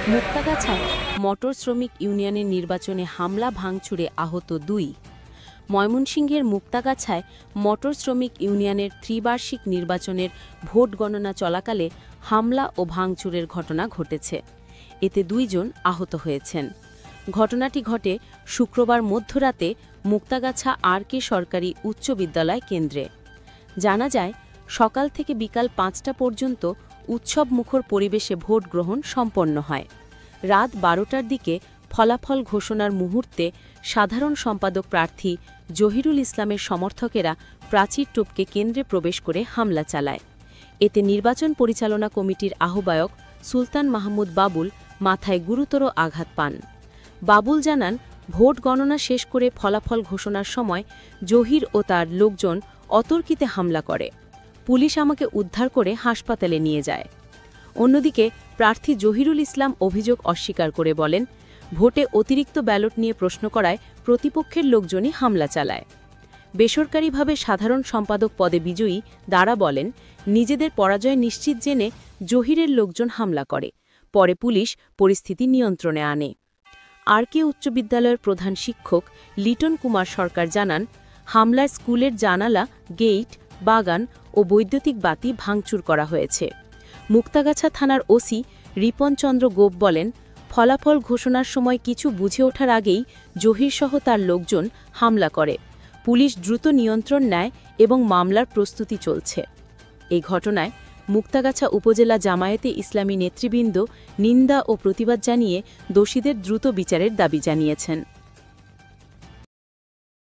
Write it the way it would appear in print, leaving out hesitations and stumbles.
মুক্তাগাছায় মটর শ্রমিক ইউনিয়নের নির্বাচনে হামলা ভাঙচুরে আহত ২। ময়মনসিংহের মুক্তাগাছায় মটর শ্রমিক ইউনিয়নের ত্রিবার্ষিক নির্বাচনের ভোট গণনা চলাকালে হামলা ও ভাঙচুরের ঘটনা ঘটেছে। এতে ২ জন আহত হয়েছেন। ঘটনাটি ঘটে শুক্রবার মধ্যরাতে মুক্তাগাছা আর.কে সরকারি উচ্চ বিদ্যালয় কেন্দ্রে। জানা যায়, সকাল থেকে বিকাল ৫টা পর্যন্ত উৎসবমুখর পরিবেশে ভোট গ্রহণ সম্পন্ন হয়। রাত ১২টার দিকে ফলাফল ঘোষণার মুহূর্তে সাধারণ সম্পাদক প্রার্থী জহিরুল ইসলামের সমর্থকেরা প্রাচীর টপকে কেন্দ্রে প্রবেশ করে হামলা চালায়। এতে নির্বাচন পরিচালনা কমিটির আহ্বায়ক সুলতান মাহমুদ বাবুল মাথায় গুরুতর আঘাত পান। বাবুল জানান, ভোট গণনা শেষ করে ফলাফল ঘোষণার সময় জহির ও তার লোকজন অতর্কিতে হামলা করে। পুলিশ আমাকে উদ্ধার করে হাসপাতালে নিয়ে যায়। অন্যদিকে প্রার্থী জহিরুল ইসলাম অভিযোগ অস্বীকার করে বলেন, ভোটে অতিরিক্ত ব্যালট নিয়ে প্রশ্ন করায় প্রতিপক্ষের লোকজনই হামলা চালায়। বেসরকারিভাবে সাধারণ সম্পাদক পদে বিজয়ী দারা বলেন, নিজেদের পরাজয় নিশ্চিত জেনে জহিরের লোকজন হামলা করে। পরে পুলিশ পরিস্থিতি নিয়ন্ত্রণে আনে। আর.কে উচ্চ বিদ্যালয়ের প্রধান শিক্ষক লিটন কুমার সরকার জানান, হামলার স্কুলের জানালা, গেইট, বাগান ও বৈদ্যুতিক বাতি ভাঙচুর করা হয়েছে। মুক্তাগাছা থানার ওসি রিপন চন্দ্র গোপ বলেন, ফলাফল ঘোষণার সময় কিছু বুঝে ওঠার আগেই জহিরসহ তার লোকজন হামলা করে। পুলিশ দ্রুত নিয়ন্ত্রণ নেয় এবং মামলার প্রস্তুতি চলছে। এই ঘটনায় মুক্তাগাছা উপজেলা জামায়াতে ইসলামী নেতৃবৃন্দ নিন্দা ও প্রতিবাদ জানিয়ে দোষীদের দ্রুত বিচারের দাবি জানিয়েছেন।